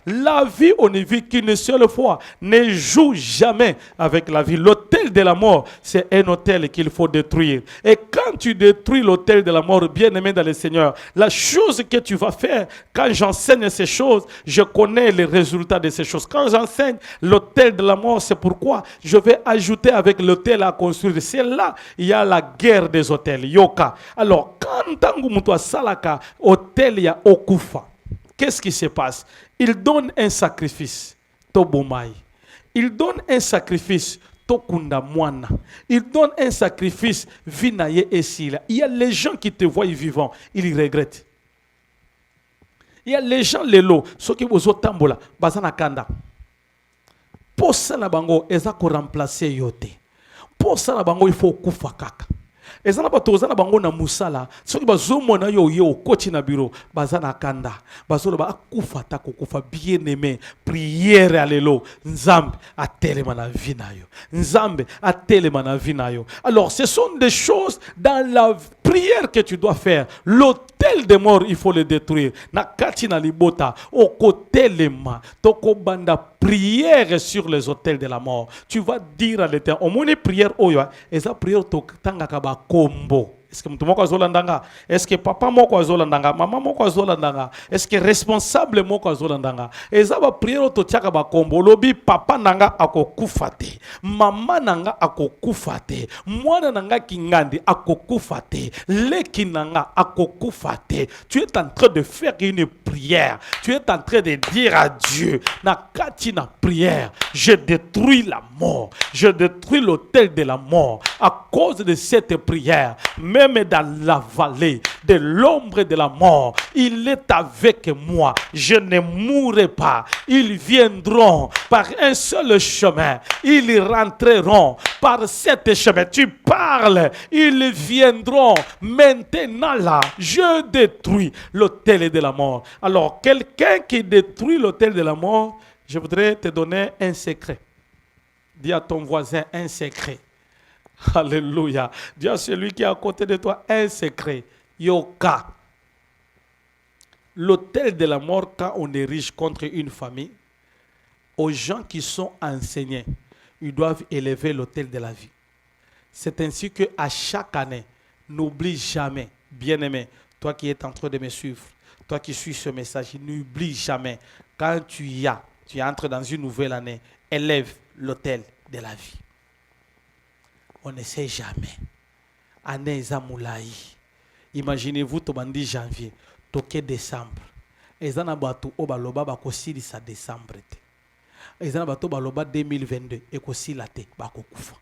la vie, on ne vit qu'une seule fois. Ne joue jamais avec la vie. L'autel de la mort, c'est un autel qu'il faut détruire. Et quand tu détruis l'autel de la mort, bien aimé dans le Seigneur, la chose que tu vas faire, quand j'enseigne ces choses, je connais les résultats de ces choses. Quand j'enseigne l'autel de la mort, c'est pourquoi je vais ajouter avec l'autel à construire. C'est là, il y a la guerre des autels. Yoka. Alors, quand tangu mutu salaka autel ya okufa, qu'est-ce qui se passe? Il donne un sacrifice. Tobomai. Il donne un sacrifice. Tokunda Moana. Il donne un sacrifice. Vinaye Esila. Il y a les gens qui te voient vivant. Ils regrettent. Il y a les gens, les lots. Ceux qui vous ont tambola. Bazana Kanda. Pour ça, la bango, ils ont remplacé yote. Pour ça, la bango, il faut kufa kaka. Ezana batozana bango na musala soki bazomona yo yo coach na bureau bazana kanda bazolo ba akufa ta kokufa bien aimé prière alelo nzambe atelema na vie na yo nzambe atelema na vie na yo. Alors ce sont des choses dans la prière que tu dois faire. L'autel des morts, il faut le détruire. Na kati na libota au côté les mains toko banda prière sur les autels de la mort. Tu vas dire à l'Éternel, au moins prière oyo, et ça prière to tanga kaba kombo. Est-ce que mtu moko azolandanga? Est-ce que papa moko azolandanga? Maman moko azolandanga? Est-ce que responsable moko azolandanga? Et ça va prière to tiaka ba kombo. Lobi papa nanga akokufa te. Mama nanga akokufa te. Mwana nanga kingandi akokufa te. Leki nanga akokufa te. Tu es en train de faire une prière. Tu es en train de dire à Dieu, na kati na prière, je détruis la mort. Je détruis l'autel de la mort à cause de cette prière. Même dans la vallée de l'ombre de la mort, il est avec moi. Je ne mourrai pas. Ils viendront par un seul chemin. Ils rentreront par cet chemin. Tu parles. Ils viendront. Maintenant là, je détruis l'autel de la mort. Alors, quelqu'un qui détruit l'autel de la mort, je voudrais te donner un secret. Dis à ton voisin un secret. Alléluia. Dis à celui qui est à côté de toi un secret. Yoka. L'autel de la mort, quand on érige contre une famille, aux gens qui sont enseignés, ils doivent élever l'autel de la vie. C'est ainsi qu'à chaque année, n'oublie jamais, bien-aimé, toi qui es en train de me suivre, toi qui suis ce message, n'oublie jamais, quand tu entres dans une nouvelle année, élève l'autel de la vie. On ne sait jamais. Année Zamoulaï. Imaginez-vous, Tobandi janvier, toqué décembre. Ezana batu obaloba bakosili sa décembre. Ezana batu baloba 2022 ekosila te bakokufa.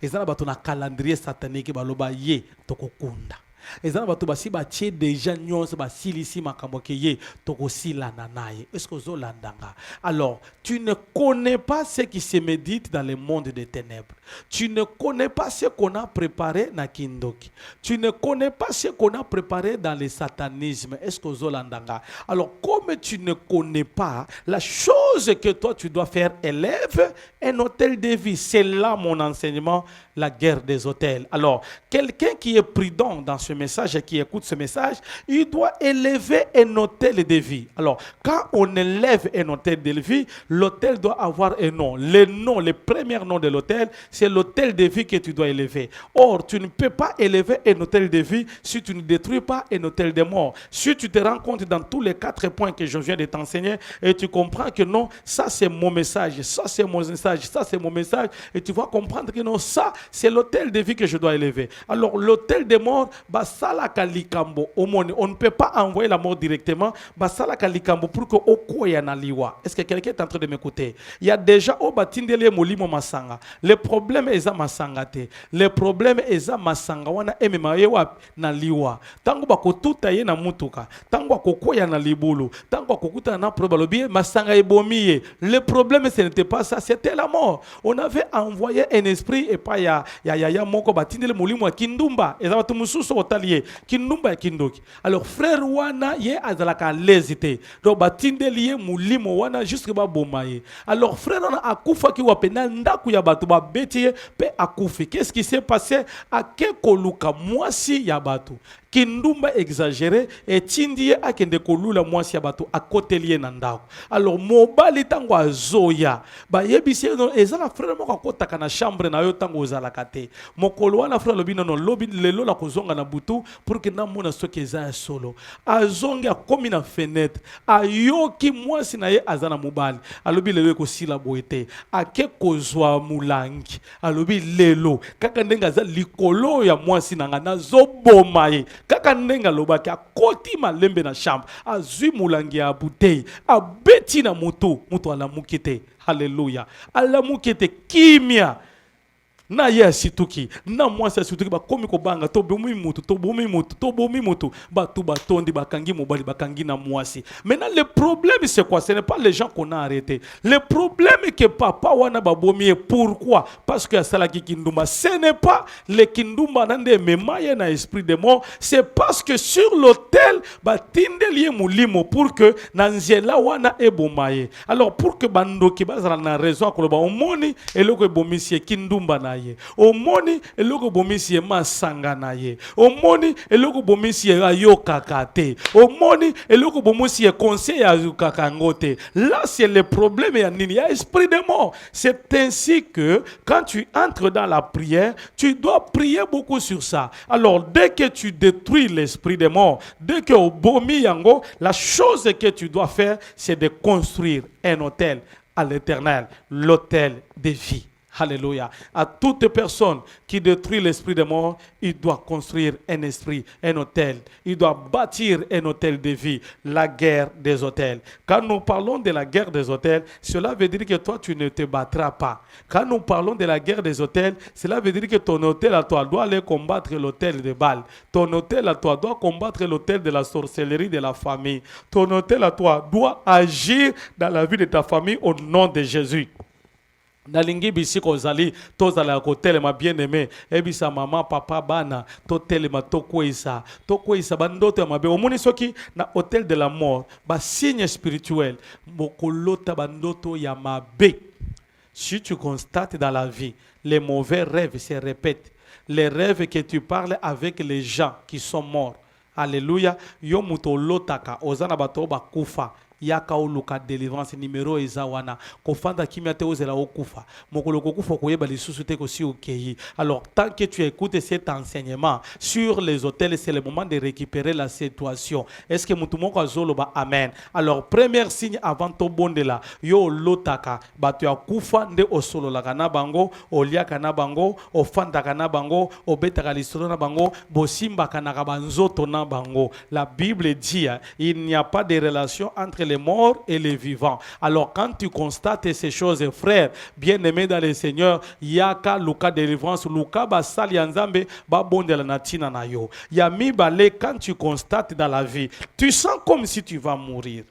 Ezana batu na calendrier satanique baloba ye tokokunda. Ezana batu basi batie déjà nyonso basilisi makambo ke ye tokosila nanaye. Est-ce que zo landanga? Alors, tu ne connais pas ce qui se médite dans le monde des ténèbres. Tu ne connais pas ce qu'on a préparé na Kindoki. Tu ne connais pas ce qu'on a préparé dans le satanisme. Est-ce que zo landanga? Alors, comme tu ne connais pas, la chose que toi tu dois faire, élève un hôtel de vie. C'est là mon enseignement, la guerre des hôtels. Alors, quelqu'un qui est prudent dans ce message et qui écoute ce message, il doit élever un hôtel de vie. Alors, quand on élève un hôtel de vie, l'hôtel doit avoir un nom. Le premier nom de l'hôtel, c'est l'hôtel de vie que tu dois élever. Or, tu ne peux pas élever un hôtel de vie si tu ne détruis pas un hôtel de mort. Si tu te rends compte dans tous les 4 points que je viens de t'enseigner et tu comprends que non, ça c'est mon message, ça c'est mon message, ça c'est mon message, et tu vas comprendre que non, ça c'est l'hôtel de vie que je dois élever. Alors, l'hôtel de mort, Basalaka Likambo, on ne peut pas envoyer la mort directement, Basalaka Likambo pour que Okoya na liwa. Est-ce que quelqu'un est en train de m'écouter? Il y a déjà Obatindele Molimo Masanga. Le problème est à Masangate. Le problème est à Masanga. Wana ememayewa na liwa. Tango bako tutaye na mutuka. Tango bako koya na libulu. Tango bako kuta na probalobi Masanga ebomiye. Le problème ce n'était pas ça, c'était la mort. On avait envoyé un esprit et pas ya ya moko batindele molimo ya kindumba eza bato mosusu otali ye kindumba ya kindoki. Alors frère wana ye azalaka lésité donc batindeli ye molimo wana jusque baboma ye. Alors frère wana akufaki wapena ndaku ya bato babeti ye pe akufi. Qu'est-ce qui s'est passé? Ake koluka mwasi ya bato kindumba exagéré et tindi ye akende kolula mwasi ya bato akoteli ye na ndako. Alors mobali tango azoya ba yebisi no ezala frère moko akotaka na chambre na yo tango ozalaka te mokolo wana frère lobi non lobi lelo la kozonga na butu pour que na mona soki eza solo azongi akomi na fenêtre ayoki mwasi na ye azana mobali alobi lelo ekosila boye te ake kozwa mulangi alobi lelo kaka ndenga za likolo ya mwasi na nga nazoboma ye kaka ndenga lobaki akoti malembe na chambre azwi mulangi ya bouteille abeti na mutu alamuki te. Alléluia. Alamuki te kimia na ye asituki na mwasi asituki bakomi kobanga to bomi mutu batu batondi bakangi mobali bakangi na mwasi. Maintenant le problème c'est quoi? Ce n'est pas les gens qu'on a arrêté. Le problème est que papa wana babomi. Pourquoi? Parce que asala ki kindumba. Ce n'est pas le kindumba nande memaye na esprit de mort, c'est parce que sur l'autel batindeli mulimo pour que nanzela wana ebomaye. Alors pour que bandoki bazala na raison koloba omoni eloko ebomisi kindumba na omoni eloko bomisi masanga na ye omoni eloko bomisi ayokaka te omoni eloko bomisi conseil ayokaka ngote. Là c'est le problème ya nini ya esprit de mort. C'est ainsi que quand tu entres dans la prière tu dois prier beaucoup sur ça. Alors dès que tu détruis l'esprit de mort, dès que au bomi yango, la chose que tu dois faire c'est de construire un hôtel à l'Éternel, l'hôtel de vie. Alléluia. À toute personne qui détruit l'esprit de mort, il doit construire un esprit, un hôtel. Il doit bâtir un hôtel de vie, la guerre des hôtels. Quand nous parlons de la guerre des hôtels, cela veut dire que toi, tu ne te battras pas. Quand nous parlons de la guerre des hôtels, cela veut dire que ton hôtel à toi doit aller combattre l'hôtel de Baal. Ton hôtel à toi doit combattre l'hôtel de la sorcellerie de la famille. Ton hôtel à toi doit agir dans la vie de ta famille au nom de Jésus. Nalingi bisi kozali tozala kotelema bien aimé ebisa mama papa bana to telema to kwisa bandoto ya mabe omoni soki na hôtel de la mort ba signe spirituel mokolota bandoto ya mabe. Si tu constates dans la vie les mauvais rêves se répètent, les rêves que tu parles avec les gens qui sont morts, alléluia, yo muto lotaka ozana bato bakufa yaka oluka délivrance numéro ezawana kofanda kimia te ozela okufa mokolo kokufa koyeba lisusu te kosi okeyi. Alors tant que tu écoutes cet enseignement sur les hôtels, c'est le moment de récupérer la situation. Est-ce que mutumoko azoloba amen? Alors premier signe avant to bondela yo lotaka batu ya kufa nde osololaka na bango oliaka na bango ofandaka na bango obetaka lisolo na bango bosimbaka na banzoto na bango. La Bible dit il n'y a pas de relation entre les morts et les vivants. Alors quand tu constates ces choses, frères bien-aimés dans le Seigneur, yaka luka délivrance luka basali nzambe ba bondela na tina na yo. Yami bale, quand tu constates dans la vie, tu sens comme si tu vas mourir.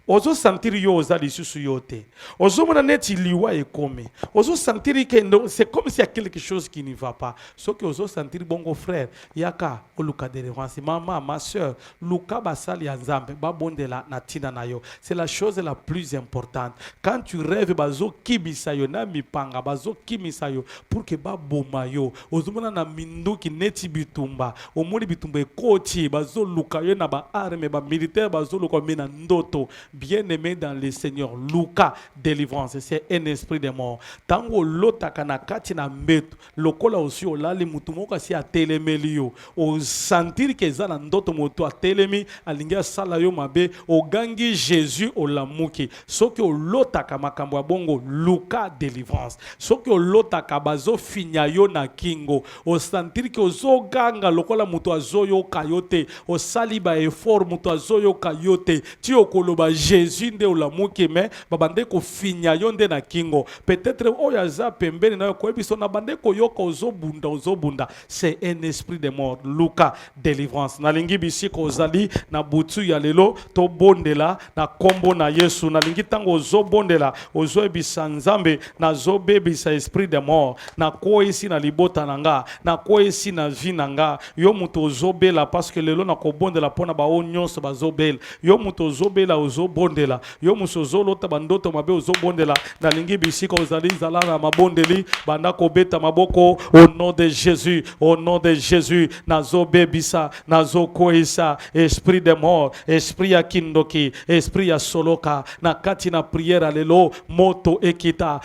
Ozo sentir yo ozali susu yote. Ozo mona neti liwa ekome. Ozo sentir que c'est comme s'il y a quelque chose qui ne va pas. Ce que ozo sentir bongo frère, yaka oluka délivrance, maman, ma soeur, luka basali nzambe ba bondela na tina na yo. C'est la chose la plus importante. Quand tu rêves bazo kibisa yo na mipanga bazo kimisa yo pour que ba boma yo. Ozo mona na minduki neti bitumba. Omoni bitumba ekoti bazo luka yo na ba arme ba militaire bazo luka mena ndoto. Bien-aimé dans le Seigneur, Luka, délivrance, c'est un esprit de mort. Tango lotaka na kati na mbetu, lokola aussi olali mutu moko si a telemelio, o sentir que za na ndoto moto a telemi, alingia sala yo mabe, o gangi Jésus o lamuki. Soki o lotaka makambo ya bongo, Luka, délivrance. Soki o lotaka bazo finya yo na kingo, o sentir que ozo ganga lokola mutu azo yo kayote, o sali ba effort mutu azo yo kayote, ti o koloba Jésus nde olamuki me babande ko finya yo nde na kingo. Peut-être oyaza pembeni na yo ko biso na bande ko yoka ozobunda. C'est un esprit de mort. Luka délivrance. Nalingi bisiko ozali na butu ya lelo to bondela na kombo na Yesu. Nalingi tango ozobondela ozoebisa Nzambe na zobebisa esprit de mort na ko isi na libota nanga na ko isi na vie nanga yo muto ozobela parce que lelo na ko bondela pona ba onyonso bazobela yo muto ozobela ozobondela yo muso zolota bandoto mabe ozobondela nalingi bisiko ozali zala na mabondeli banda ko beta maboko au nom de Jésus, au nom de Jésus nazo bebisa nazo koisa esprit de mort esprit ya kindoki esprit ya soloka na kati na prière lelo moto ekita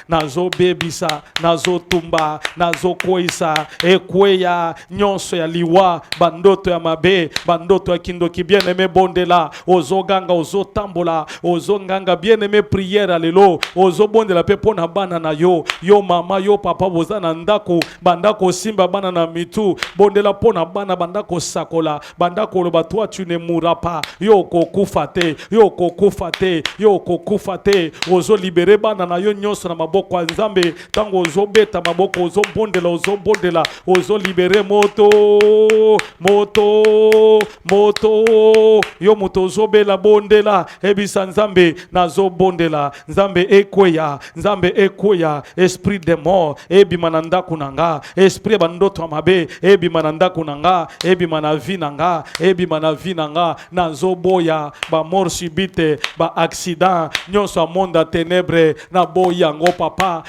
nazo bebisa nazo tumba nazo koisa ekweya nyonso ya liwa bandoto ya mabe bandoto ya kindoki bien aimé bondela ozoganga ozotambola ozonganga bien aimé prière lelo ozobondela pe pona bana na yo mama yo papa boza na ndako bandako simba bana na mitu bondela pona bana bandako sakola bandako loba toi tu ne mourras pas yo kokufa te ozo libere bana na yo nyonso na maboko ya Nzambe tango ozobeta maboko ozobondela ozo libere moto yo moto ozobela bondela ebisa Nzambe nazo bondela Nzambe ekweya esprit de mort ebima na ndako nanga esprit bandoto amabe ebima na ndako nanga ebima na vie nanga nazo boya ba mort subite ba accident nyonso a monde ténèbres na boyango papa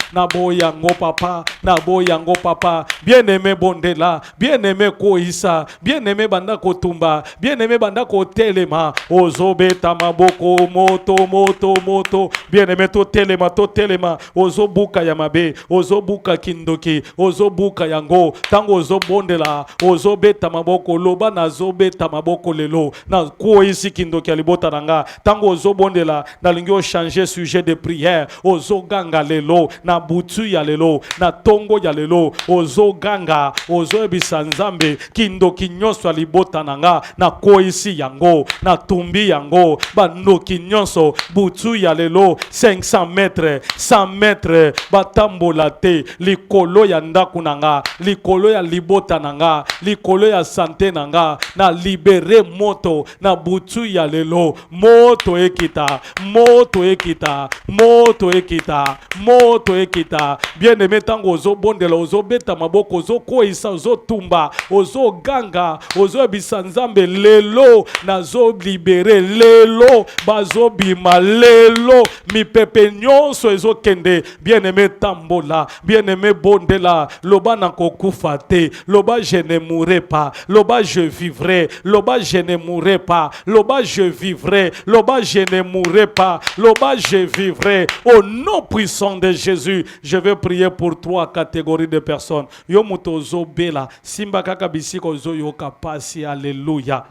bien aimé bondela bien aimé koisa bien aimé banda kotumba bien aimé banda kotelema ozobeta maboko moto bien aimé to telema ozobuka ya mabe ozobuka kindoki ozobuka yango tango ozobondela ozobeta maboko loba nazobeta maboko lelo na koisi kindoki alibota nanga tango ozobondela nalingi o changer sujet de prière ozoganga lelo na butu ya lelo na tongo ya lelo ozoganga ozoebisa Nzambe kindoki nyonso alibota nanga na koisi yango na tumbi yango bandoki nyonso butu ya lelo 500 mètres 100 mètres batambola te likolo ya ndaku nanga likolo ya libota nanga likolo ya santé nanga na libere moto na butu ya lelo moto ekita bien aimé tango ozobondela ozobeta maboko ozokoisa ozotumba ozoganga ozobisa Nzambe lelo nazo libere lelo bazobima lelo mipepe nyonso ezokende bien aimé tambola bien aimé bondela loba na kokufa te loba je ne mourrai pas loba je vivrai loba je ne mourrai pas loba je vivrai loba je ne mourrai pas loba je vivrai au nom puissant de Jésus. Je vais prier pour 3 catégories de personnes. Yo muto zo bela simba kaka bisiko zo yoka pasi alléluia.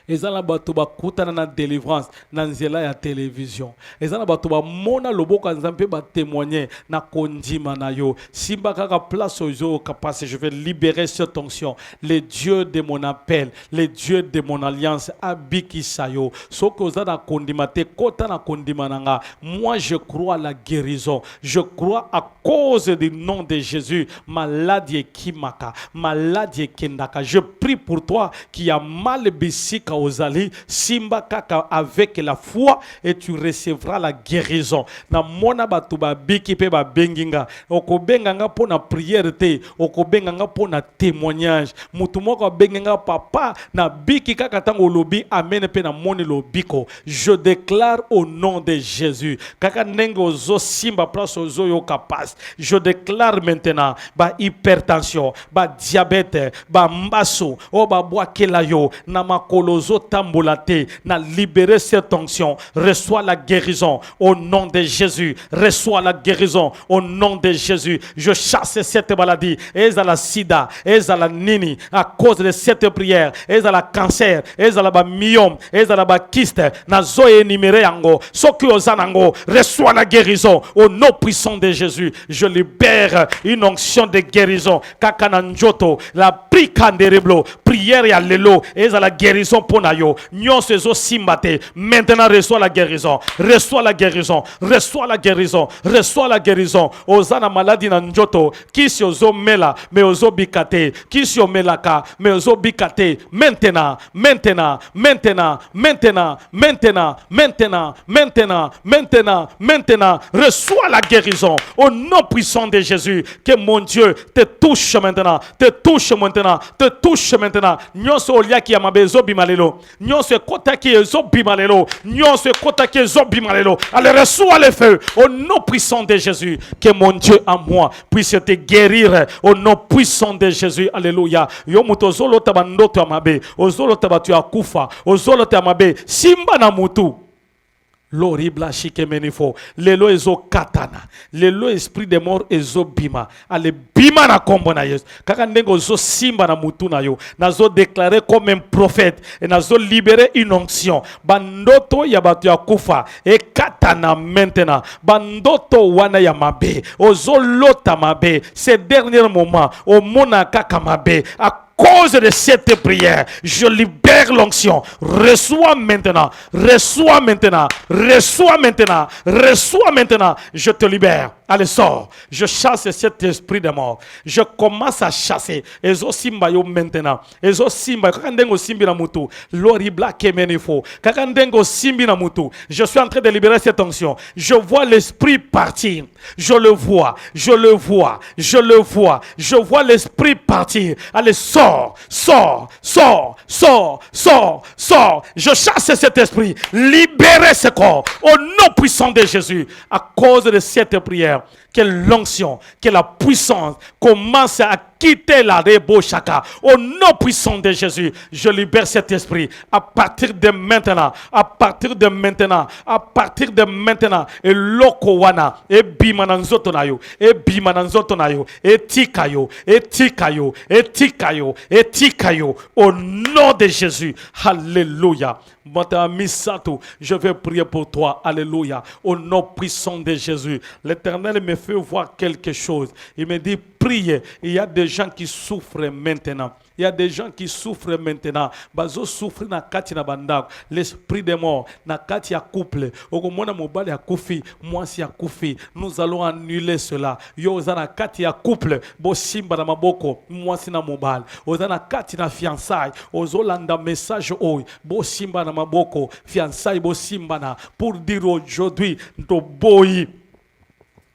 Ezala bato bakutana na délivrance na nzela ya télévision. Ezala bato ba mona loboko Nzambe ba témoigner na kondima na yo. Simba kaka place ozo kapase, je vais libérer cette onction. Le Dieu de mon appel, le Dieu de mon alliance abiki sayo. Soko za na kondima te kota na kondima nanga. Moi je crois à la guérison. Je crois à cause du nom de Jésus. Maladie kimaka, maladie kendaka. Je prie pour toi qui a mal bisika ozali simba kaka avec la foi et tu recevras la guérison. Na mona batu ba biki pe ba benginga okobenganga pona prière te okobenganga pona témoignage. Mutu moko benginga papa na biki kaka tango lobi amen pe na moni lobiko. Je déclare au nom de Jésus kaka ndenge ozo simba place ozo yo capable. Je déclare maintenant ba hypertension, ba diabète, ba mbaso, o ba boakela yo na makolo tambolate, na libérer cette onction. Reçois la guérison au nom de Jésus. Reçois la guérison au nom de Jésus. Je chasse cette maladie. Et à la sida, et à la nini, à cause de cette prière. Et à la cancer, et à la myome, et à la kyste. Na zoé énuméré ango. Soki ozanango. Reçois la guérison au nom puissant de Jésus. Je libère une onction de guérison. Kakananjoto, la prikandereblo. prière et allélo et la guérison pour nayo nyon sezo simbate maintenant reçois la guérison, reçois la guérison, reçois la guérison, reçois la guérison. Ozana maladie na njoto kisi ozo mela mais ozo bikate kisi omelaka mais ozo bikate maintenant maintenant maintenant maintenant maintenant maintenant maintenant maintenant maintenant reçois la guérison au nom puissant de Jésus. Que mon Dieu te touche maintenant, te touche maintenant, te touche maintenant. Nyonso oliaki ya mabezo bimalelo, nyonso kota ki ezo bimalelo, nyonso kota ki ezo bimalelo. Allez, reçois le feu au nom puissant de Jésus. Que mon Dieu en moi puisse te guérir au nom puissant de Jésus. Alléluia. Yo muto zolo tabandoto amabe, ozolo tabatu akufa, ozolo tamabe simba na mutu. L'horrible chikemenifo, lelo ezo katana, lelo esprit de mort ezo bima, ale bima na kombo na Yesu. Kaka ndengo zo simba na mutu na yo, nazo déclarer comme un prophète, et nazo libérer une onction. Bandoto ya batu ya kufa, e katana maintenant. Bandoto wana ya mabe, ozo lota mabe, ces derniers moments, au mona kaka mabe, à cause de cette prière, je libère l'onction. Reçois maintenant, reçois maintenant, reçois maintenant, reçois maintenant. Je te libère. Allez, sors. Je chasse cet esprit de mort. Je commence à chasser. Ezo simba yo maintenant. Ezo simba. Kakandengo simbi na mutu. L'horrible kemenifo. Kakandengo simbi na mutu. Je suis en train de libérer cette onction. Je vois l'esprit partir. Je le vois. Je le vois. Je le vois. Je vois l'esprit partir. Allez, sors. Sors. Sors. Sors. Sors. Sors. Je chasse cet esprit. Libérez ce corps. Au nom puissant de Jésus. À cause de cette prière. Que l'onction, que la puissance commence à quitter la Rebo Chaka. Au nom puissant de Jésus, je libère cet esprit. À partir de maintenant, à partir de maintenant, à partir de maintenant, et lokowana, et bimananzotonayo, et bimananzotonayo, et tikayo, et tikayo, et tikayo, et tikayo. Au nom de Jésus, alléluia. Je vais prier pour toi. Alléluia. Au nom puissant de Jésus. L'Éternel me fait voir quelque chose. Il me dit, priez. Il y a des gens qui souffrent maintenant. Il y a des gens qui souffrent maintenant. Bazo souffre na kati na bandak. L'esprit de mort na kati ya couple. Okomona mobali ya kufi, mwasi ya kufi. Nous allons annuler cela. Yo ozana kati ya couple, bo simba na maboko, mwasi na mobali. Ozana kati na fiançailles, ozolanda message oy, bo simba na maboko, fiançailles bo simba na pour dire aujourd'hui to boy.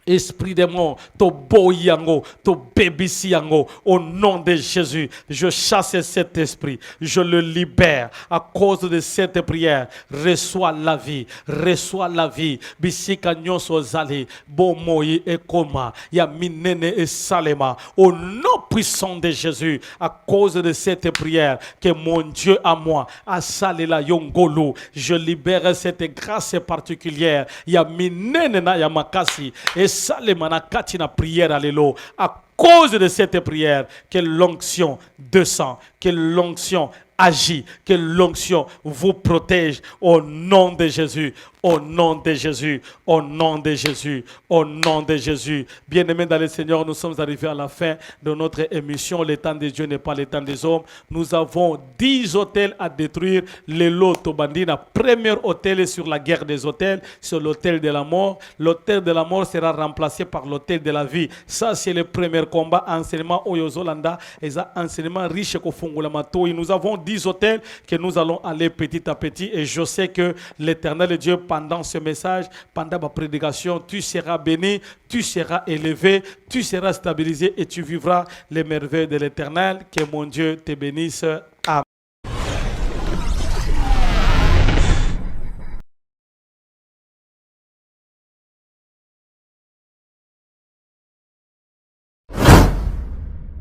Esprit de mort, to boyango, to bébissi yango, au nom de Jésus, je chasse cet esprit, je le libère à cause de cette prière. Reçois la vie, reçois la vie. Bisika nyonso zali, bo moyi et koma, ya minene et salema, au nom puissant de Jésus, à cause de cette prière, que mon Dieu à moi, a salela yongolo, je libère cette grâce particulière, ya minene na ya makasi, et Salemanakati na prière, alléluia. À cause de cette prière, que l'onction descend, que l'onction agit, que l'onction vous protège au nom de Jésus, au nom de Jésus, au nom de Jésus, au nom de Jésus. Bien-aimés dans le Seigneur, nous sommes arrivés à la fin de notre émission. Le temps de Dieu n'est pas le temps des hommes. Nous avons 10 hôtels à détruire. Le lot Bandina, premier hôtel est sur la guerre des hôtels, sur l'hôtel de la mort. L'hôtel de la mort sera remplacé par l'hôtel de la vie. Ça, c'est le premier combat. Enseignement Oyozolanda, et ça, enseignement riche Kofungulamato. Nous avons 10 hôtels que nous allons aller petit à petit. Et je sais que l'Éternel Dieu, pendant ce message, pendant ma prédication, tu seras béni, tu seras élevé, tu seras stabilisé et tu vivras les merveilles de l'Éternel. Que mon Dieu te bénisse. Amen.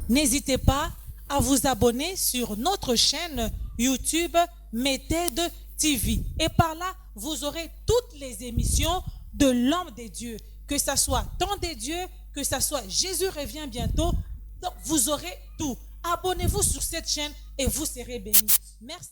N'hésitez pas à vous abonner sur notre chaîne YouTube Méthode TV. Et par là, vous aurez toutes les émissions de l'homme de Dieu. Que ce soit Temps de Dieu, que ce soit Jésus revient bientôt. Donc, vous aurez tout. Abonnez-vous sur cette chaîne et vous serez bénis. Merci.